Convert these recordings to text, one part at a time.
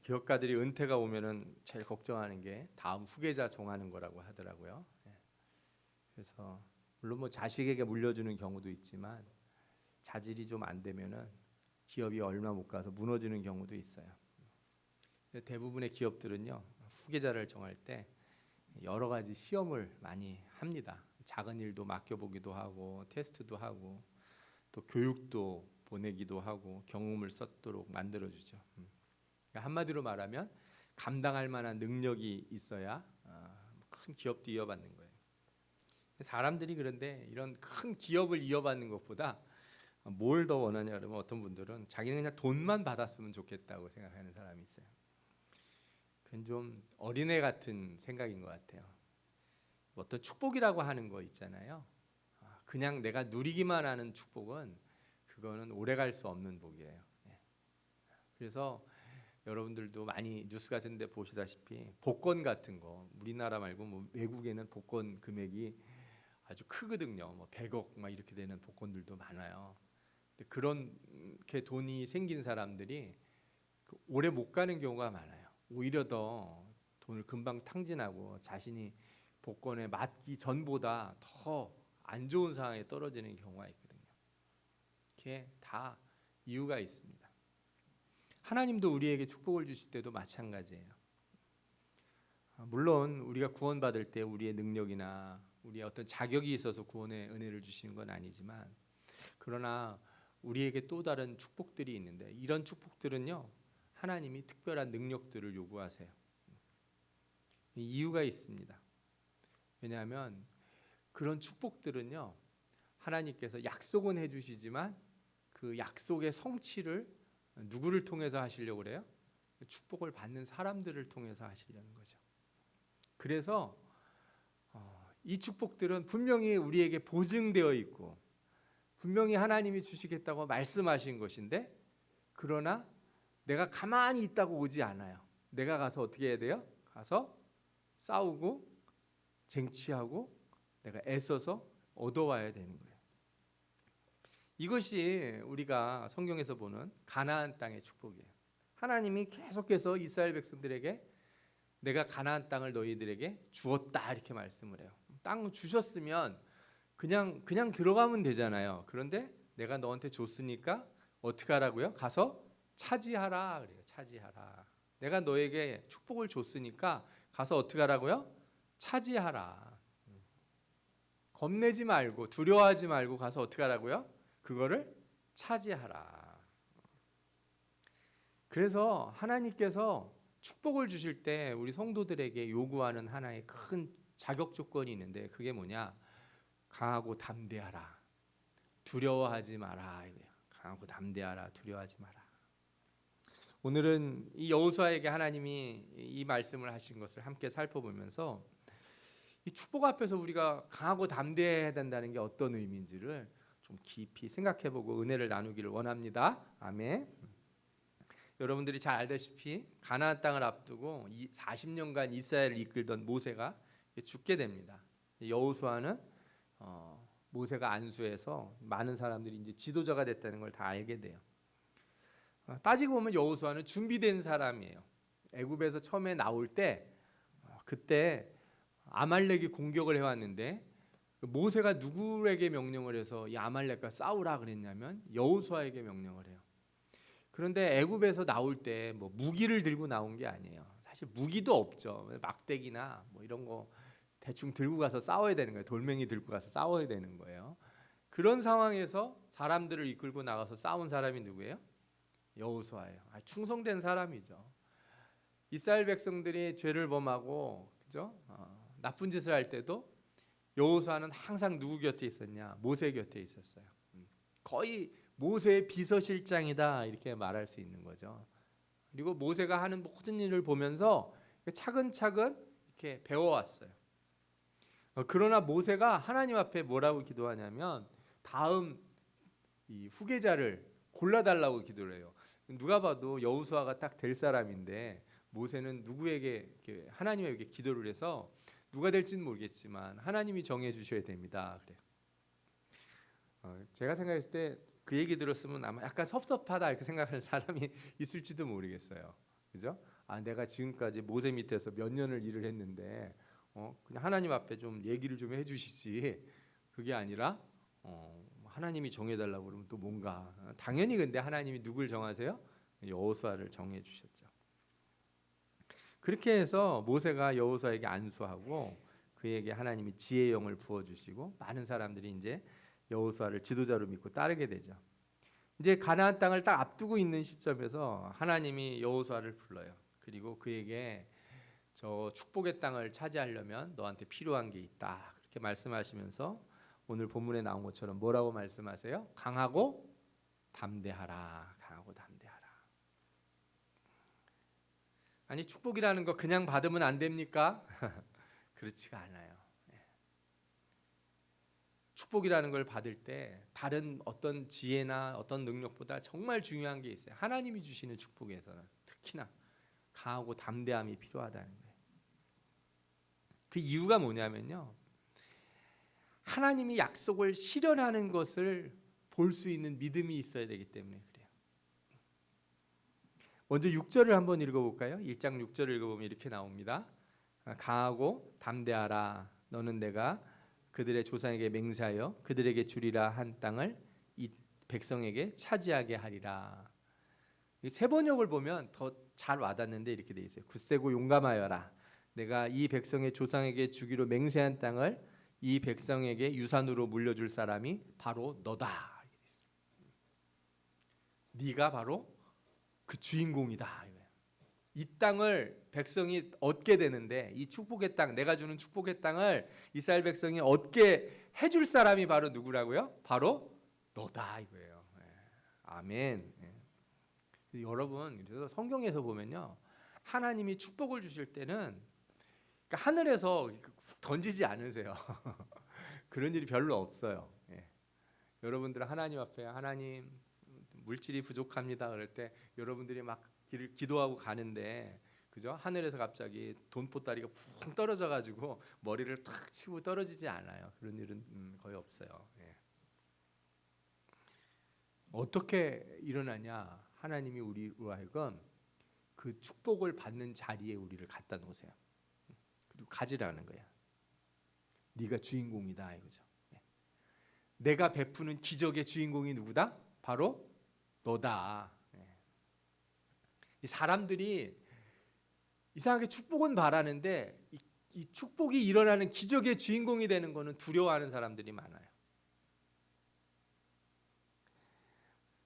기업가들이 은퇴가 오면은 제일 걱정하는 게 다음 후계자 정하는 거라고 하더라고요. 그래서 물론 뭐 자식에게 물려주는 경우도 있지만 자질이 좀 안 되면은 기업이 얼마 못 가서 무너지는 경우도 있어요. 대부분의 기업들은요, 후계자를 정할 때 여러 가지 시험을 많이 합니다. 작은 일도 맡겨보기도 하고 테스트도 하고 또 교육도 보내기도 하고 경험을 쌓도록 만들어주죠. 그러니까 한마디로 말하면 감당할 만한 능력이 있어야 큰 기업도 이어받는 거예요. 사람들이 그런데 이런 큰 기업을 이어받는 것보다 뭘 더 원하냐 그러면 어떤 분들은 자기는 그냥 돈만 받았으면 좋겠다고 생각하는 사람이 있어요. 그건 좀 어린애 같은 생각인 것 같아요. 어떤 축복이라고 하는 거 있잖아요. 그냥 내가 누리기만 하는 축복은 그거는 오래 갈 수 없는 복이에요. 그래서 여러분들도 많이 뉴스 같은 데 보시다시피 복권 같은 거, 우리나라 말고 뭐 외국에는 복권 금액이 아주 크거든요. 뭐 100억 막 이렇게 되는 복권들도 많아요. 근데 그렇게 돈이 생긴 사람들이 오래 못 가는 경우가 많아요. 오히려 더 돈을 금방 탕진하고 자신이 복권에 맞기 전보다 더 안 좋은 상황에 떨어지는 경우가 있거든요. 그게 다 이유가 있습니다. 하나님도 우리에게 축복을 주실 때도 마찬가지예요. 물론 우리가 구원받을 때 우리의 능력이나 우리의 어떤 자격이 있어서 구원의 은혜를 주시는 건 아니지만, 그러나 우리에게 또 다른 축복들이 있는데 이런 축복들은요, 하나님이 특별한 능력들을 요구하세요. 이유가 있습니다. 왜냐하면 그런 축복들은요, 하나님께서 약속은 해주시지만 그 약속의 성취를 누구를 통해서 하시려고 그래요? 축복을 받는 사람들을 통해서 하시려는 거죠. 그래서 이 축복들은 분명히 우리에게 보증되어 있고 분명히 하나님이 주시겠다고 말씀하신 것인데, 그러나 내가 가만히 있다고 오지 않아요. 내가 가서 어떻게 해야 돼요? 가서 싸우고 쟁취하고 내가 애써서 얻어와야 되는 거예요. 이것이 우리가 성경에서 보는 가나안 땅의 축복이에요. 하나님이 계속해서 이스라엘 백성들에게 내가 가나안 땅을 너희들에게 주었다 이렇게 말씀을 해요. 땅 주셨으면 그냥 들어가면 되잖아요. 그런데 내가 너한테 줬으니까 어떻게 하라고요? 가서 차지하라 그래요. 차지하라. 내가 너에게 축복을 줬으니까 가서 어떻게 하라고요? 차지하라. 겁내지 말고 두려워하지 말고 가서 어떻게 하라고요? 그거를 차지하라. 그래서 하나님께서 축복을 주실 때 우리 성도들에게 요구하는 하나의 큰 자격 조건이 있는데, 그게 뭐냐? 강하고 담대하라. 두려워하지 마라. 강하고 담대하라. 두려워하지 마라. 오늘은 이 여호수아에게 하나님이 이 말씀을 하신 것을 함께 살펴보면서 이 축복 앞에서 우리가 강하고 담대해야 된다는 게 어떤 의미인지를 좀 깊이 생각해보고 은혜를 나누기를 원합니다. 아멘. 여러분들이 잘 알다시피 가나안 땅을 앞두고 40년간 이스라엘을 이끌던 모세가 죽게 됩니다. 여호수아는 모세가 안수해서 많은 사람들이 이제 지도자가 됐다는 걸 다 알게 돼요. 따지고 보면 여호수아는 준비된 사람이에요. 애굽에서 처음에 나올 때 그때 아말렉이 공격을 해왔는데 모세가 누구에게 명령을 해서 이 아말렉과 싸우라 그랬냐면 여호수아에게 명령을 해요. 그런데 애굽에서 나올 때 뭐 무기를 들고 나온 게 아니에요. 사실 무기도 없죠. 막대기나 뭐 이런 거 대충 들고 가서 싸워야 되는 거예요. 돌멩이 들고 가서 싸워야 되는 거예요. 그런 상황에서 사람들을 이끌고 나가서 싸운 사람이 누구예요? 여호수아예요. 충성된 사람이죠. 이스라엘 백성들이 죄를 범하고 그죠? 나쁜 짓을 할 때도 여호수아는 항상 누구 곁에 있었냐? 모세 곁에 있었어요. 거의 모세의 비서실장이다 이렇게 말할 수 있는 거죠. 그리고 모세가 하는 모든 일을 보면서 차근차근 이렇게 배워왔어요. 그러나 모세가 하나님 앞에 뭐라고 기도하냐면 다음 이 후계자를 골라달라고 기도를 해요. 누가 봐도 여호수아가 딱 될 사람인데 모세는 누구에게 하나님에게 기도를 해서 누가 될지는 모르겠지만 하나님이 정해 주셔야 됩니다. 그래요. 제가 생각했을 때 그 얘기 들었으면 아마 약간 섭섭하다 이렇게 생각하는 사람이 있을지도 모르겠어요. 그죠? 내가 지금까지 모세 밑에서 몇 년을 일을 했는데 그냥 하나님 앞에 좀 얘기를 좀 해주시지. 그게 아니라 하나님이 정해달라고 그러면 또 뭔가 당연히 근데 하나님이 누굴 정하세요? 여호수아를 정해 주셨죠. 그렇게 해서 모세가 여호수아에게 안수하고 그에게 하나님이 지혜의 영을 부어주시고 많은 사람들이 이제 여호수아를 지도자로 믿고 따르게 되죠. 이제 가나안 땅을 딱 앞두고 있는 시점에서 하나님이 여호수아를 불러요. 그리고 그에게 저 축복의 땅을 차지하려면 너한테 필요한 게 있다. 그렇게 말씀하시면서 오늘 본문에 나온 것처럼 뭐라고 말씀하세요? 강하고 담대하라. 강하고 담대하라. 아니 축복이라는 거 그냥 받으면 안 됩니까? 그렇지가 않아요. 축복이라는 걸 받을 때 다른 어떤 지혜나 어떤 능력보다 정말 중요한 게 있어요. 하나님이 주시는 축복에서는 특히나 강하고 담대함이 필요하다는 거예요. 그 이유가 뭐냐면요. 하나님이 약속을 실현하는 것을 볼 수 있는 믿음이 있어야 되기 때문에 그래요. 먼저 6절을 한번 읽어볼까요? 1장 6절을 읽어보면 이렇게 나옵니다. 강하고 담대하라. 너는 내가 그들의 조상에게 맹세하여 그들에게 주리라 한 땅을 이 백성에게 차지하게 하리라. 세 번역을 보면 더 잘 와닿는데 이렇게 돼 있어요. 굳세고 용감하여라. 내가 이 백성의 조상에게 주기로 맹세한 땅을 이 백성에게 유산으로 물려줄 사람이 바로 너다. 네가 바로 그 주인공이다. 이 땅을 백성이 얻게 되는데 이 축복의 땅, 내가 주는 축복의 땅을 이스라엘 백성이 얻게 해줄 사람이 바로 누구라고요? 바로 너다 이거예요. 아멘. 여러분, 그래서 성경에서 보면요, 하나님이 축복을 주실 때는 그러니까 하늘에서 던지지 않으세요. 그런 일이 별로 없어요. 여러분들은 하나님 앞에 하나님 물질이 부족합니다. 그럴 때 여러분들이 막 길을 기도하고 가는데 그죠? 하늘에서 갑자기 돈보따리가 푹 떨어져 가지고 머리를 탁 치고 떨어지지 않아요. 그런 일은 거의 없어요. 어떻게 일어나냐? 하나님이 우리로 하여금 그 축복을 받는 자리에 우리를 갖다 놓으세요. 그리고 가지라는 거야. 네가 주인공이다 이거죠. 내가 베푸는 기적의 주인공이 누구다? 바로 너다. 이 사람들이 이상하게 축복은 바라는데 이 축복이 일어나는 기적의 주인공이 되는 거는 두려워하는 사람들이 많아요.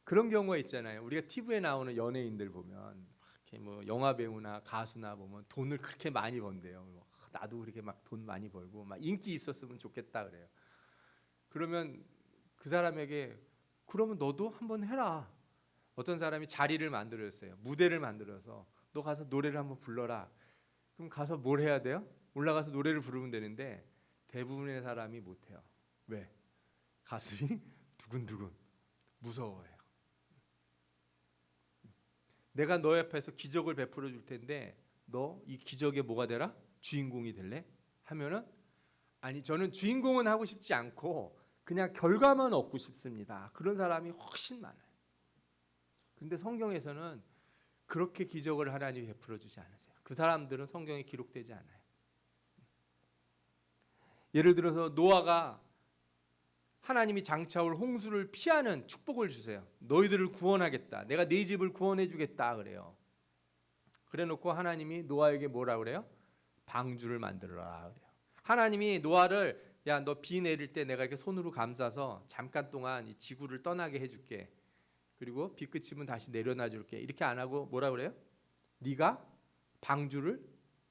그런 경우가 있잖아요. 우리가 TV에 나오는 연예인들 보면 이렇게 뭐 영화 배우나 가수나 보면 돈을 그렇게 많이 번대요. 나도 그렇게 막 돈 많이 벌고 막 인기 있었으면 좋겠다 그래요. 그러면 그 사람에게 그러면 너도 한번 해라. 어떤 사람이 자리를 만들었어요. 무대를 만들어서 너 가서 노래를 한번 불러라. 그럼 가서 뭘 해야 돼요? 올라가서 노래를 부르면 되는데 대부분의 사람이 못해요. 왜? 가슴이 두근두근 무서워해요. 내가 너 옆에서 기적을 베풀어 줄 텐데 너 이 기적의 뭐가 되라? 주인공이 될래? 하면은 아니 저는 주인공은 하고 싶지 않고 그냥 결과만 얻고 싶습니다. 그런 사람이 훨씬 많아요. 근데 성경에서는 그렇게 기적을 하나님이 베풀어 주지 않으세요. 그 사람들은 성경에 기록되지 않아요. 예를 들어서 노아가 하나님이 장차올 홍수를 피하는 축복을 주세요. 너희들을 구원하겠다. 내가 네 집을 구원해 주겠다 그래요. 그래 놓고 하나님이 노아에게 뭐라 그래요? 방주를 만들어라 그래요. 하나님이 노아를 야, 너 비 내릴 때 내가 이렇게 손으로 감싸서 잠깐 동안 이 지구를 떠나게 해 줄게. 그리고 비 그치면 다시 내려놔 줄게. 이렇게 안 하고 뭐라 그래요? 네가 방주를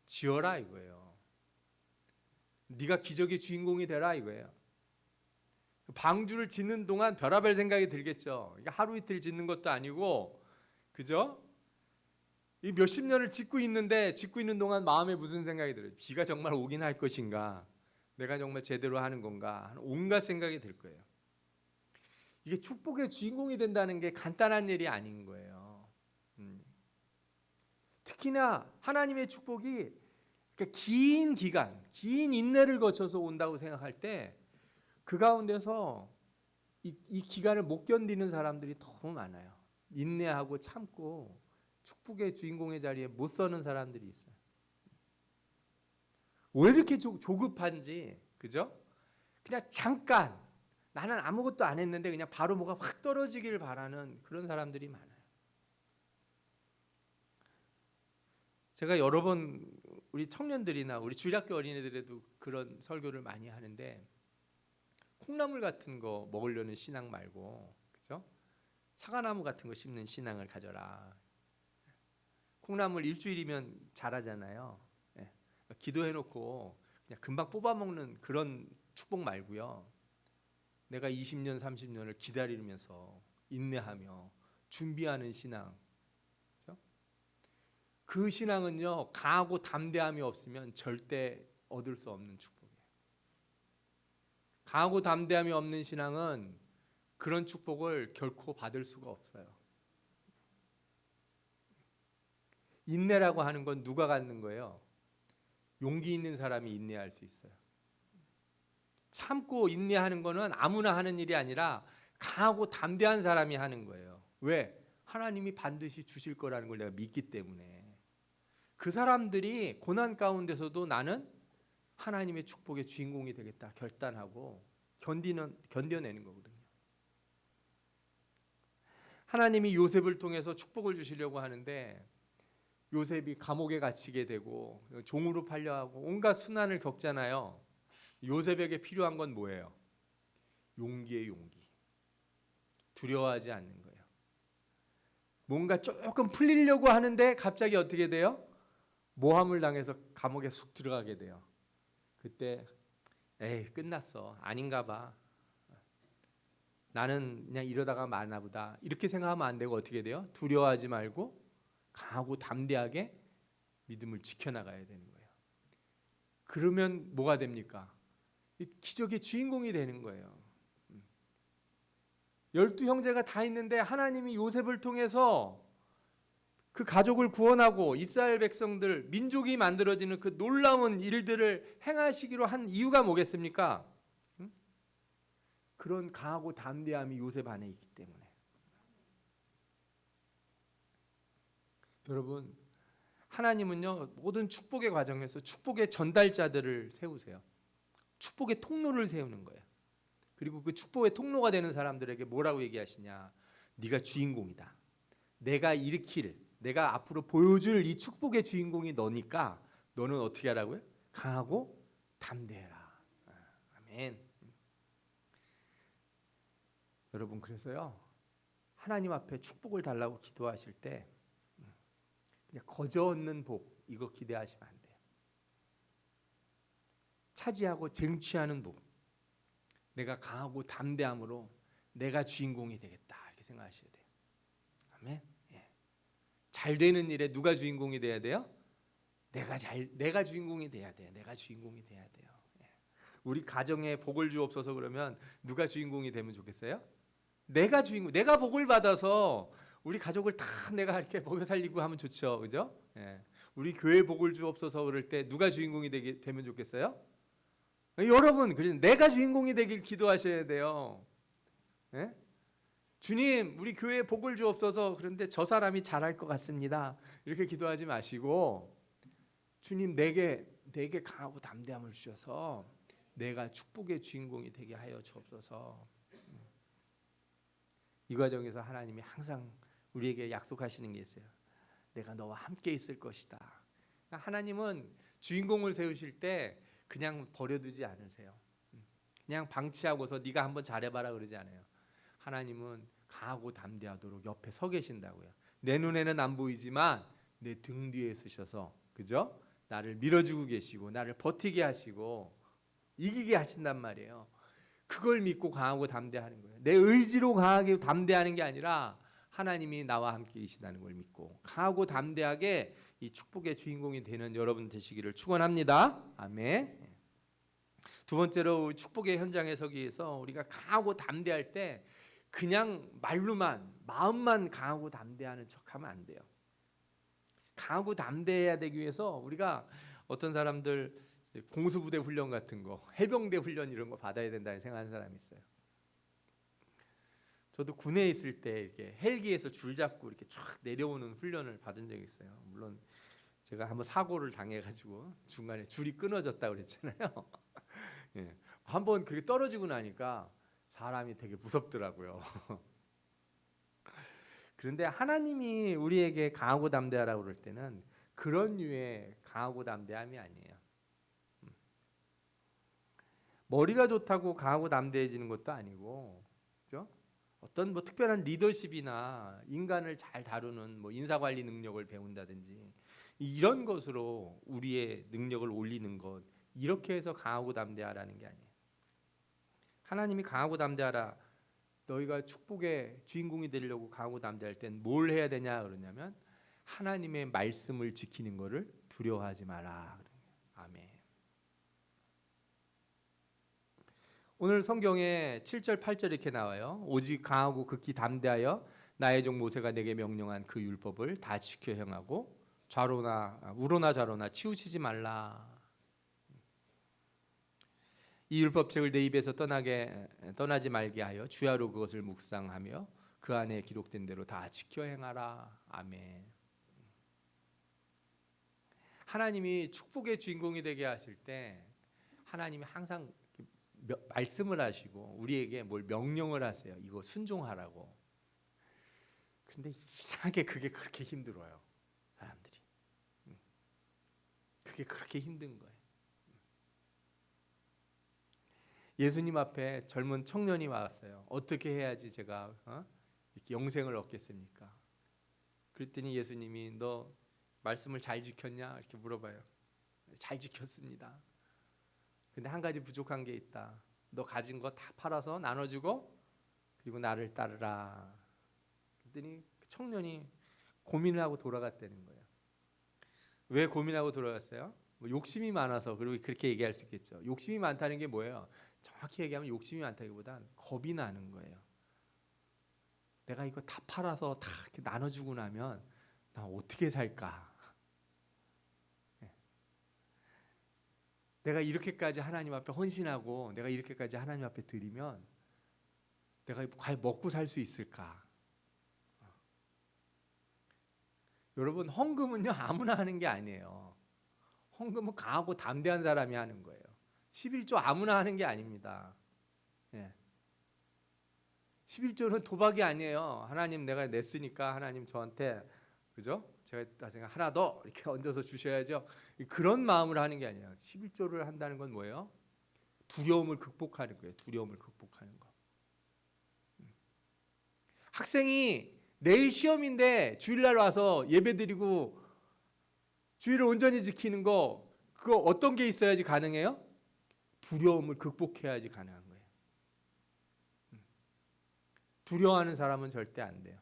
지어라 이거예요. 네가 기적의 주인공이 되라 이거예요. 방주를 짓는 동안 별의별 생각이 들겠죠. 이게 하루 이틀 짓는 것도 아니고 그죠? 이 몇십 년을 짓고 있는데 짓고 있는 동안 마음에 무슨 생각이 들어요? 비가 정말 오긴 할 것인가? 내가 정말 제대로 하는 건가? 온갖 생각이 들 거예요. 이게 축복의 주인공이 된다는 게 간단한 일이 아닌 거예요. 특히나 하나님의 축복이 그러니까 긴 기간, 긴 인내를 거쳐서 온다고 생각할 때 그 가운데서 이 기간을 못 견디는 사람들이 너무 많아요. 인내하고 참고 축복의 주인공의 자리에 못 서는 사람들이 있어요. 왜 이렇게 조급한지, 그죠? 그냥 잠깐 나는 아무것도 안 했는데 그냥 바로 뭐가 확 떨어지길 바라는 그런 사람들이 많아요. 제가 여러 번 우리 청년들이나 우리 주일학교 어린애들에도 그런 설교를 많이 하는데, 콩나물 같은 거 먹으려는 신앙 말고, 그죠? 사과나무 같은 거 심는 신앙을 가져라. 콩나물 일주일이면 자라잖아요. 예. 기도해놓고 그냥 금방 뽑아먹는 그런 축복 말고요. 내가 20년, 30년을 기다리면서 인내하며 준비하는 신앙. 그죠? 그 신앙은요, 강하고 담대함이 없으면 절대 얻을 수 없는 축복이에요. 강하고 담대함이 없는 신앙은 그런 축복을 결코 받을 수가 없어요. 인내라고 하는 건 누가 갖는 거예요? 용기 있는 사람이 인내할 수 있어요. 참고 인내하는 거는 아무나 하는 일이 아니라 강하고 담대한 사람이 하는 거예요. 왜? 하나님이 반드시 주실 거라는 걸 내가 믿기 때문에. 그 사람들이 고난 가운데서도 나는 하나님의 축복의 주인공이 되겠다 결단하고 견뎌내는 거거든요. 하나님이 요셉을 통해서 축복을 주시려고 하는데, 요셉이 감옥에 갇히게 되고 종으로 팔려하고 온갖 순환을 겪잖아요. 요셉에게 필요한 건 뭐예요? 용기의 용기. 두려워하지 않는 거예요. 뭔가 조금 풀리려고 하는데 갑자기 어떻게 돼요? 모함을 당해서 감옥에 쑥 들어가게 돼요. 그때 에이 끝났어, 아닌가 봐, 나는 그냥 이러다가 마나 보다, 이렇게 생각하면 안 되고 어떻게 돼요? 두려워하지 말고 강하고 담대하게 믿음을 지켜나가야 되는 거예요. 그러면 뭐가 됩니까? 기적의 주인공이 되는 거예요. 12형제가 다 있는데 하나님이 요셉을 통해서 그 가족을 구원하고 이스라엘 백성들, 민족이 만들어지는 그 놀라운 일들을 행하시기로 한 이유가 뭐겠습니까? 그런 강하고 담대함이 요셉 안에 있기 때문에. 여러분, 하나님은요, 모든 축복의 과정에서 축복의 전달자들을 세우세요. 축복의 통로를 세우는 거예요. 그리고 그 축복의 통로가 되는 사람들에게 뭐라고 얘기하시냐? 네가 주인공이다. 내가 일으킬, 내가 앞으로 보여줄 이 축복의 주인공이 너니까 너는 어떻게 하라고요? 강하고 담대해라. 아멘. 여러분, 그래서요, 하나님 앞에 축복을 달라고 기도하실 때 그냥 거저 얻는 복 이거 기대하시면 안 돼요. 차지하고 쟁취하는 복, 내가 강하고 담대함으로 내가 주인공이 되겠다 이렇게 생각하셔야 돼요. 아멘. 예. 잘 되는 일에 누가 주인공이 돼야 돼요? 내가 주인공이 돼야 돼요. 내가 주인공이 돼야 돼요. 예. 우리 가정에 복을 주옵소서 그러면 누가 주인공이 되면 좋겠어요? 내가 주인공, 내가 복을 받아서 우리 가족을 다 내가 이렇게 먹여 살리고 하면 좋죠, 그죠? 예. 우리 교회 복을 주옵소서 그럴 때 누가 주인공이 되면 좋겠어요? 여러분, 그래서 내가 주인공이 되길 기도하셔야 돼요. 예? 주님, 우리 교회에 복을 주옵소서. 그런데 저 사람이 잘할 것 같습니다. 이렇게 기도하지 마시고, 주님 내게 강하고 담대함을 주셔서 내가 축복의 주인공이 되게 하여 주옵소서. 이 과정에서 하나님이 항상 우리에게 약속하시는 게 있어요. 내가 너와 함께 있을 것이다. 하나님은 주인공을 세우실 때 그냥 버려두지 않으세요. 그냥 방치하고서 네가 한번 잘해봐라 그러지 않아요. 하나님은 강하고 담대하도록 옆에 서 계신다고요. 내 눈에는 안 보이지만 내 등 뒤에 서셔서, 그죠? 나를 밀어주고 계시고 나를 버티게 하시고 이기게 하신단 말이에요. 그걸 믿고 강하고 담대하는 거예요. 내 의지로 강하게 담대하는 게 아니라 하나님이 나와 함께 계시다는 걸 믿고 강하고 담대하게 이 축복의 주인공이 되는 여러분 되시기를 축원합니다. 아멘. 두 번째로 축복의 현장에 서기 위해서 우리가 강하고 담대할 때 그냥 말로만, 마음만 강하고 담대하는 척하면 안 돼요. 강하고 담대해야 되기 위해서 우리가 어떤 사람들 공수부대 훈련 같은 거, 해병대 훈련 이런 거 받아야 된다는 생각하는 사람이 있어요. 저도 군에 있을 때 이렇게 헬기에서 줄 잡고 이렇게 쫙 내려오는 훈련을 받은 적이 있어요. 물론 제가 한번 사고를 당해가지고 중간에 줄이 끊어졌다 그랬잖아요. 예. 한번 그렇게 떨어지고 나니까 사람이 되게 무섭더라고요. 그런데 하나님이 우리에게 강하고 담대하라고 그럴 때는 그런 류의 강하고 담대함이 아니에요. 머리가 좋다고 강하고 담대해지는 것도 아니고, 그죠? 어떤 뭐 특별한 리더십이나 인간을 잘 다루는 뭐 인사관리 능력을 배운다든지 이런 것으로 우리의 능력을 올리는 것, 이렇게 해서 강하고 담대하라는 게 아니에요. 하나님이 강하고 담대하라, 너희가 축복의 주인공이 되려고 강하고 담대할 땐 뭘 해야 되냐 그러냐면 하나님의 말씀을 지키는 것을 두려워하지 마라. 아멘. 오늘 성경에 7절 8절 이렇게 나와요. 오직 강하고 극히 담대하여 나의 종 모세가 내게 명령한 그 율법을 다 지켜 행하고 우로나 좌로나 치우치지 말라. 이 율법책을 내 입에서 떠나지 말게 하여 주야로 그것을 묵상하며 그 안에 기록된 대로 다 지켜 행하라. 아멘. 하나님이 축복의 주인공이 되게 하실 때 하나님이 항상 말씀을 하시고 우리에게 뭘 명령을 하세요. 이거 순종하라고. 근데 이상하게 그게 그렇게 힘들어요. 사람들이. 그게 그렇게 힘든 거예요. 예수님 앞에 젊은 청년이 왔어요. 어떻게 해야지 제가 이렇게 영생을 얻겠습니까? 그랬더니 예수님이 너 말씀을 잘 지켰냐? 이렇게 물어봐요. 잘 지켰습니다. 근데 한 가지 부족한 게 있다. 너 가진 거 다 팔아서 나눠주고 그리고 나를 따르라. 그랬더니 청년이 고민을 하고 돌아갔다는 거예요. 왜 고민하고 돌아갔어요? 뭐 욕심이 많아서. 그리고 그렇게 얘기할 수 있겠죠. 욕심이 많다는 게 뭐예요? 정확히 얘기하면 욕심이 많다기보단 겁이 나는 거예요. 내가 이거 다 팔아서 다 이렇게 나눠주고 나면 나 어떻게 살까? 내가 이렇게까지 하나님 앞에 헌신하고 내가 이렇게까지 하나님 앞에 드리면 내가 과연 먹고 살 수 있을까? 여러분, 헌금은요 아무나 하는 게 아니에요. 헌금은 강하고 담대한 사람이 하는 거예요. 11조 아무나 하는 게 아닙니다. 예. 11조는 도박이 아니에요. 하나님 내가 냈으니까 하나님 저한테, 그죠? 제가 나중에 하나 더 이렇게 얹어서 주셔야죠. 그런 마음으로 하는 게 아니에요. 11조를 한다는 건 뭐예요? 두려움을 극복하는 거예요. 두려움을 극복하는 거. 학생이 내일 시험인데 주일날 와서 예배드리고 주일을 온전히 지키는 거, 그거 어떤 게 있어야지 가능해요? 두려움을 극복해야지 가능한 거예요. 두려워하는 사람은 절대 안 돼요.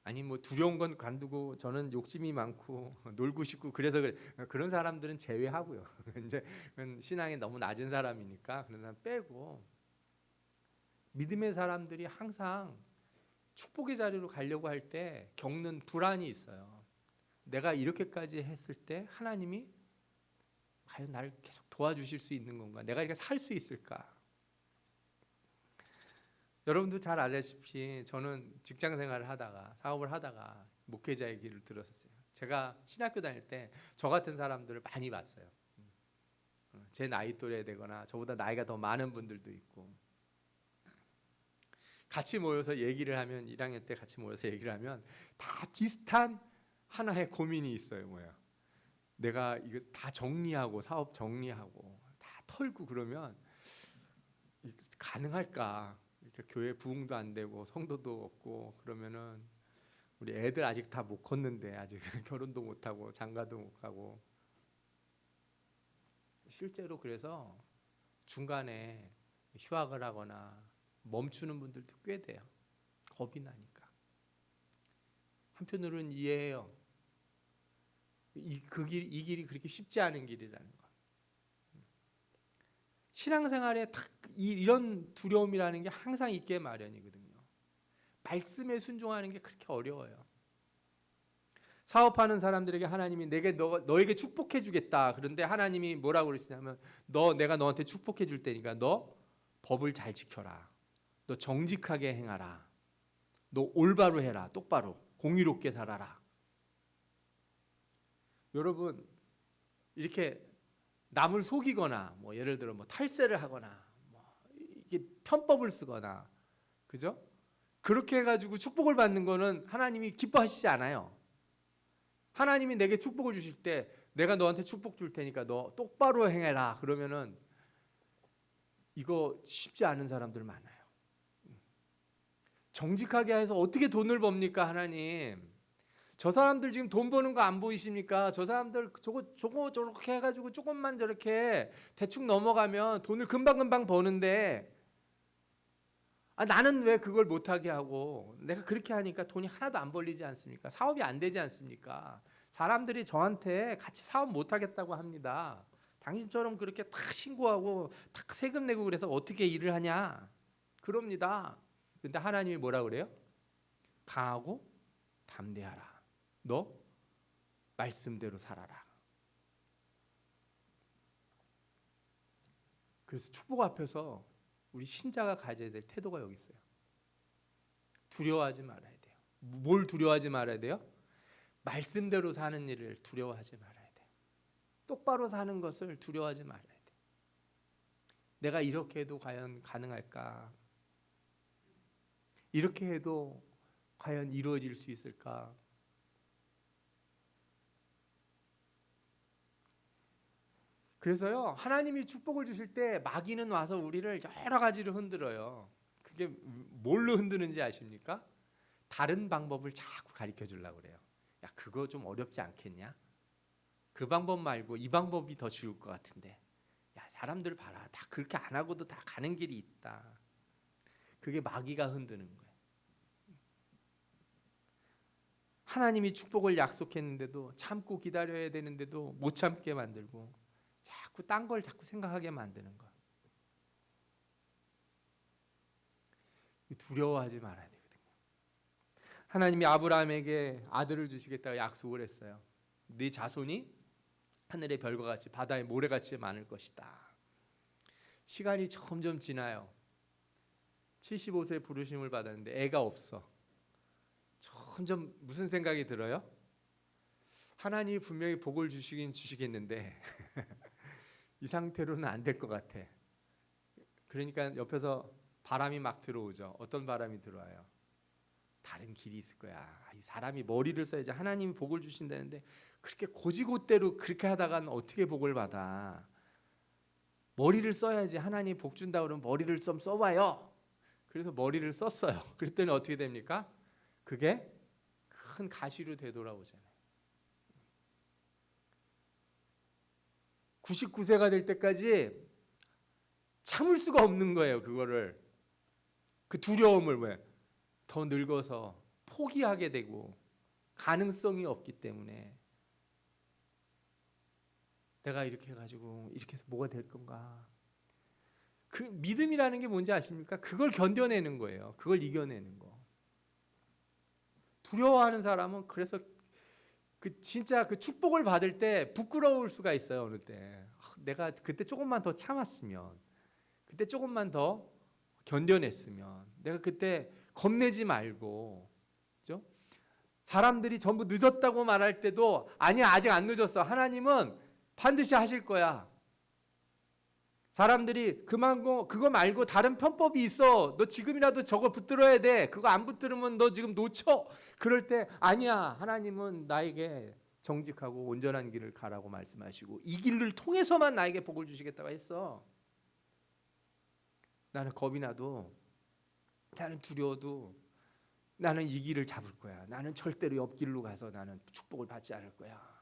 아니 뭐 두려운 건 관두고 저는 욕심이 많고 놀고 싶고 그래서 그래. 그런 사람들은 제외하고요. 이제 신앙이 너무 낮은 사람이니까 그런 사람 빼고, 믿음의 사람들이 항상 축복의 자리로 가려고 할 때 겪는 불안이 있어요. 내가 이렇게까지 했을 때 하나님이 과연 나를 계속 도와주실 수 있는 건가? 내가 이렇게 살 수 있을까? 여러분도 잘 알다시피 저는 직장 생활을 하다가 사업을 하다가 목회자의 길을 들었어요. 제가 신학교 다닐 때 저 같은 사람들을 많이 봤어요. 제 나이 또래 되거나 저보다 나이가 더 많은 분들도 있고, 같이 모여서 얘기를 하면 1학년 때 같이 모여서 얘기를 하면 다 비슷한 하나의 고민이 있어요. 뭐야? 내가 이거 다 정리하고 사업 정리하고 다 털고 그러면 가능할까? 이렇게 교회 부흥도 안 되고 성도도 없고 그러면은 우리 애들 아직 다 못 컸는데 아직 결혼도 못 하고 장가도 못 가고. 실제로 그래서 중간에 휴학을 하거나 멈추는 분들도 꽤 돼요. 겁이 나니까. 한편으로는 이해해요. 이 길이 그렇게 쉽지 않은 길이라는 거. 신앙생활에 딱 이런 두려움이라는 게 항상 있게 마련이거든요. 말씀에 순종하는 게 그렇게 어려워요. 사업하는 사람들에게 하나님이 너에게 축복해 주겠다. 그런데 하나님이 뭐라고 그러시냐면 내가 너한테 축복해 줄 테니까 너 법을 잘 지켜라. 너 정직하게 행하라. 너 올바로 해라. 똑바로 공의롭게 살아라. 여러분 이렇게 남을 속이거나 뭐 예를 들어 뭐 탈세를 하거나 뭐 이게 편법을 쓰거나 그죠? 그렇게 해가지고 축복을 받는 거는 하나님이 기뻐하시지 않아요. 하나님이 내게 축복을 주실 때 내가 너한테 축복 줄 테니까 너 똑바로 행해라 그러면은 이거 쉽지 않은 사람들 많아요. 정직하게 해서 어떻게 돈을 법니까 하나님? 저 사람들 지금 돈 버는 거 안 보이십니까? 저 사람들 저거 저렇게 해가지고 조금만 저렇게 대충 넘어가면 돈을 금방금방 버는데 나는 왜 그걸 못하게 하고 내가 그렇게 하니까 돈이 하나도 안 벌리지 않습니까? 사업이 안 되지 않습니까? 사람들이 저한테 같이 사업 못하겠다고 합니다. 당신처럼 그렇게 탁 신고하고 탁 세금 내고 그래서 어떻게 일을 하냐 그럽니다. 근데 하나님이 뭐라 그래요? 강하고 담대하라. 너 말씀대로 살아라. 그래서 축복 앞에서 우리 신자가 가져야 될 태도가 여기 있어요. 두려워하지 말아야 돼요. 뭘 두려워하지 말아야 돼요? 말씀대로 사는 일을 두려워하지 말아야 돼요. 똑바로 사는 것을 두려워하지 말아야 돼요. 내가 이렇게 해도 과연 가능할까? 이렇게 해도 과연 이루어질 수 있을까? 그래서요 하나님이 축복을 주실 때 마귀는 와서 우리를 여러 가지로 흔들어요. 그게 뭘로 흔드는지 아십니까? 다른 방법을 자꾸 가르쳐 주려고 그래요. 야 그거 좀 어렵지 않겠냐? 그 방법 말고 이 방법이 더 쉬울 것 같은데. 야 사람들 봐라 다 그렇게 안 하고도 다 가는 길이 있다. 그게 마귀가 흔드는 거예요. 하나님이 축복을 약속했는데도 참고 기다려야 되는데도 못 참게 만들고 자꾸 딴 걸 자꾸 생각하게 만드는 거. 두려워하지 말아야 되거든요. 하나님이 아브라함에게 아들을 주시겠다고 약속을 했어요. 네 자손이 하늘의 별과 같이 바다의 모래같이 많을 것이다. 시간이 점점 지나요. 75세 부르심을 받았는데 애가 없어. 점점 무슨 생각이 들어요? 하나님이 분명히 복을 주시긴 주시겠는데 이 상태로는 안 될 것 같아. 그러니까 옆에서 바람이 막 들어오죠. 어떤 바람이 들어와요? 다른 길이 있을 거야. 이 사람이 머리를 써야지 하나님이 복을 주신다는데 그렇게 고지고대로 그렇게 하다가는 어떻게 복을 받아? 머리를 써야지 하나님 복 준다 그러면 머리를 좀 써봐요. 그래서 머리를 썼어요. 그랬더니 어떻게 됩니까? 그게 큰 가시로 되돌아오잖아요. 99세가 될 때까지 참을 수가 없는 거예요. 그거를 그 두려움을 왜? 더 늙어서 포기하게 되고 가능성이 없기 때문에 내가 이렇게 해가지고 이렇게 해서 뭐가 될 건가? 그 믿음이라는 게 뭔지 아십니까? 그걸 견뎌내는 거예요. 그걸 이겨내는 거. 두려워하는 사람은 그래서 그 진짜 그 축복을 받을 때 부끄러울 수가 있어요. 어느 때 내가 그때 조금만 더 참았으면, 그때 조금만 더 견뎌냈으면, 내가 그때 겁내지 말고, 그죠? 사람들이 전부 늦었다고 말할 때도 아니야 아직 안 늦었어. 하나님은 반드시 하실 거야. 사람들이 그거 말고 다른 편법이 있어. 너 지금이라도 저거 붙들어야 돼. 그거 안 붙들으면 너 지금 놓쳐. 그럴 때 아니야. 하나님은 나에게 정직하고 온전한 길을 가라고 말씀하시고 이 길을 통해서만 나에게 복을 주시겠다고 했어. 나는 겁이 나도, 나는 두려워도 나는 이 길을 잡을 거야. 나는 절대로 옆길로 가서 나는 축복을 받지 않을 거야.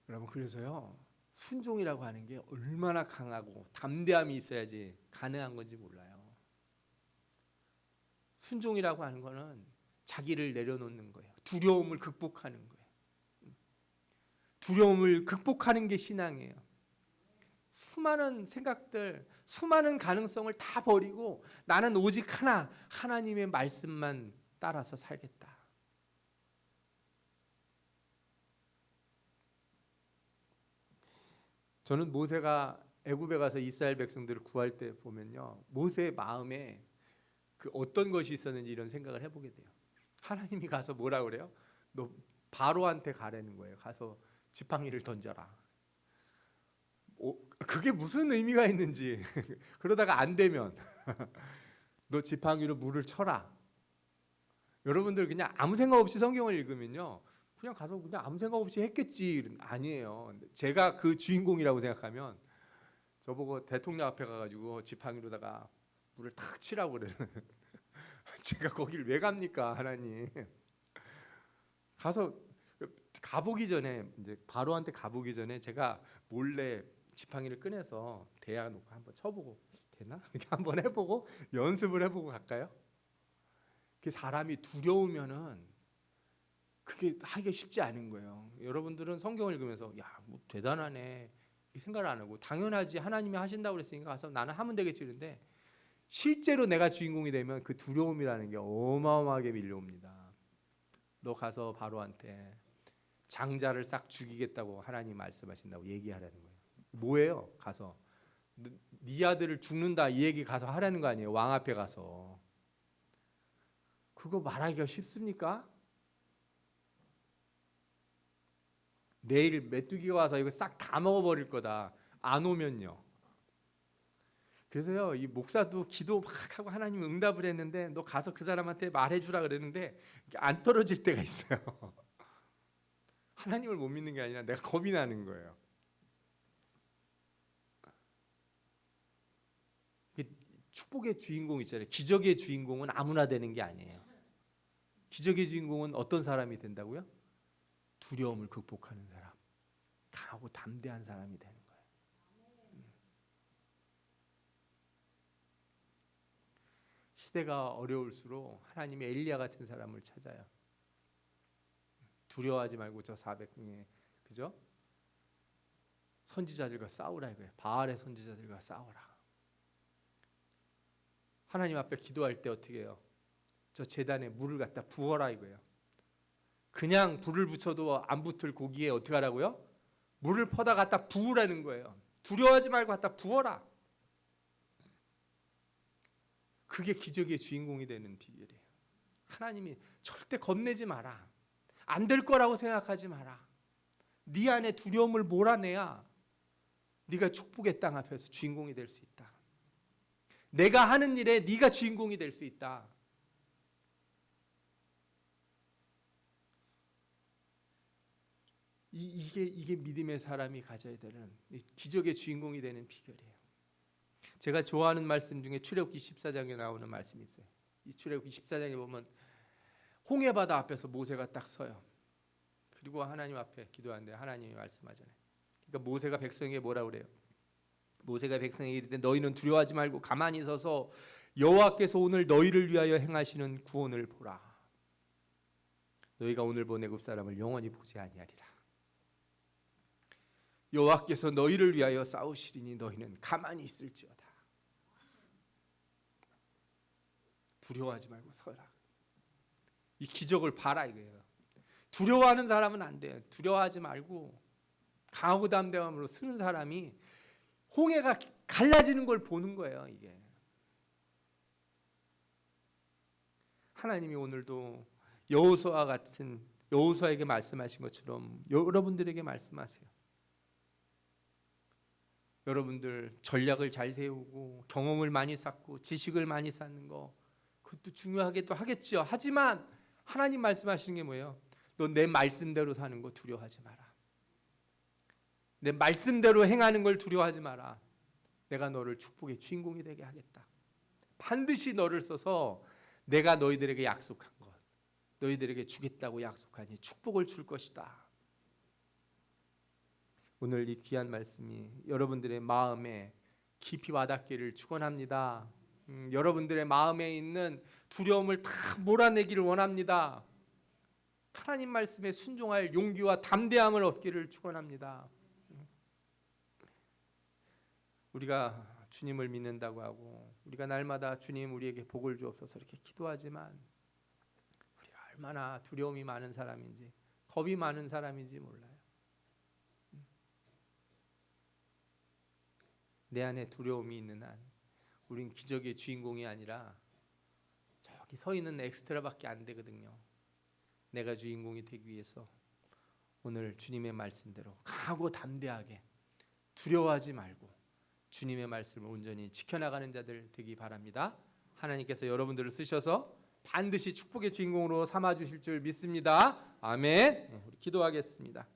여러분 그래서요 순종이라고 하는 게 얼마나 강하고 담대함이 있어야지 가능한 건지 몰라요. 순종이라고 하는 거는 자기를 내려놓는 거예요. 두려움을 극복하는 거예요. 두려움을 극복하는 게 신앙이에요. 수많은 생각들, 수많은 가능성을 다 버리고 나는 오직 하나, 하나님의 말씀만 따라서 살겠다. 저는 모세가 애굽에 가서 이스라엘 백성들을 구할 때 보면요, 모세의 마음에 그 어떤 것이 있었는지 이런 생각을 해보게 돼요. 하나님이 가서 뭐라 그래요? 너 바로한테 가라는 거예요. 가서 지팡이를 던져라. 그게 무슨 의미가 있는지 그러다가 안 되면 너 지팡이로 물을 쳐라. 여러분들 그냥 아무 생각 없이 성경을 읽으면요, 그냥 가서 그냥 아무 생각 없이 했겠지. 아니에요. 제가 그 주인공이라고 생각하면 저보고 대통령 앞에 가가지고 지팡이로다가 물을 탁 치라고 그래요. 제가 거기를 왜 갑니까, 하나님? 가서 가보기 전에, 이제 바로한테 가보기 전에 제가 몰래 지팡이를 꺼내서 대야 놓고 한번 쳐보고 되나? 이렇게 한번 해보고 연습을 해보고 갈까요? 그 사람이 두려우면은 그게 하기가 쉽지 않은 거예요. 여러분들은 성경을 읽으면서 야, 뭐 대단하네 이 생각을 안 하고 당연하지 하나님이 하신다고 그랬으니까 가서 나는 하면 되겠지. 그런데 실제로 내가 주인공이 되면 그 두려움이라는 게 어마어마하게 밀려옵니다. 너 가서 바로한테 장자를 싹 죽이겠다고 하나님 말씀하신다고 얘기하라는 거예요. 뭐예요? 가서 네 아들을 죽는다 이 얘기 가서 하라는 거 아니에요? 왕 앞에 가서. 그거 말하기가 쉽습니까? 내일 메뚜기가 와서 이거 싹 다 먹어버릴 거다. 안 오면요. 그래서요, 이 목사도 기도 막 하고 하나님 응답을 했는데 너 가서 그 사람한테 말해주라 그랬는데 안 떨어질 때가 있어요. 하나님을 못 믿는 게 아니라 내가 겁이 나는 거예요. 축복의 주인공 있잖아요. 기적의 주인공은 아무나 되는 게 아니에요. 기적의 주인공은 어떤 사람이 된다고요? 두려움을 극복하는 사람, 강하고 담대한 사람이 되는 거예요. 시대가 어려울수록 하나님의 엘리야 같은 사람을 찾아요. 두려워하지 말고 저 400명의 그죠? 선지자들과 싸우라 이거예요. 바알의 선지자들과 싸워라. 하나님 앞에 기도할 때 어떻게 해요? 저 제단에 물을 갖다 부어라 이거예요. 그냥 불을 붙여도 안 붙을 고기에 어떻게 하라고요? 물을 퍼다 갖다 부으라는 거예요. 두려워하지 말고 갖다 부어라. 그게 기적의 주인공이 되는 비결이에요. 하나님이 절대 겁내지 마라. 안 될 거라고 생각하지 마라. 네 안에 두려움을 몰아내야 네가 축복의 땅 앞에서 주인공이 될 수 있다. 내가 하는 일에 네가 주인공이 될 수 있다. 이게 믿음의 사람이 가져야 되는 기적의 주인공이 되는 비결이에요. 제가 좋아하는 말씀 중에 출애굽기 14장에 나오는 말씀이 있어요. 이 출애굽기 14장에 보면 홍해바다 앞에서 모세가 딱 서요. 그리고 하나님 앞에 기도하는데 하나님이 말씀하잖아요. 그러니까 모세가 백성에게 뭐라 그래요? 모세가 백성에게 이르되 너희는 두려워하지 말고 가만히 서서 여호와께서 오늘 너희를 위하여 행하시는 구원을 보라. 너희가 오늘 본 애굽 사람을 영원히 보지 아니하리라. 여호와께서 너희를 위하여 싸우시리니 너희는 가만히 있을지어다. 두려워하지 말고 서라. 이 기적을 봐라 이거예요. 두려워하는 사람은 안 돼요. 두려워하지 말고 강하고 담대함으로 쓰는 사람이 홍해가 갈라지는 걸 보는 거예요. 이게 하나님이 오늘도 여호수아와 같은 여호수아에게 말씀하신 것처럼 여러분들에게 말씀하세요. 여러분들 전략을 잘 세우고 경험을 많이 쌓고 지식을 많이 쌓는 거 그것도 중요하게도 하겠지요. 하지만 하나님 말씀하시는 게 뭐예요? 너 내 말씀대로 사는 거 두려워하지 마라. 내 말씀대로 행하는 걸 두려워하지 마라. 내가 너를 축복의 주인공이 되게 하겠다. 반드시 너를 써서 내가 너희들에게 약속한 것, 너희들에게 주겠다고 약속하니 축복을 줄 것이다. 오늘 이 귀한 말씀이 여러분들의 마음에 깊이 와닿기를 축원합니다. 여러분들의 마음에 있는 두려움을 다 몰아내기를 원합니다. 하나님 말씀에 순종할 용기와 담대함을 얻기를 축원합니다. 우리가 주님을 믿는다고 하고 우리가 날마다 주님 우리에게 복을 주옵소서 이렇게 기도하지만 우리가 얼마나 두려움이 많은 사람인지 겁이 많은 사람인지 몰라요. 내 안에 두려움이 있는 한 우린 기적의 주인공이 아니라 저기 서 있는 엑스트라밖에 안 되거든요. 내가 주인공이 되기 위해서 오늘 주님의 말씀대로 강하고 담대하게 두려워하지 말고 주님의 말씀을 온전히 지켜나가는 자들 되기 바랍니다. 하나님께서 여러분들을 쓰셔서 반드시 축복의 주인공으로 삼아주실 줄 믿습니다. 아멘. 우리 기도하겠습니다.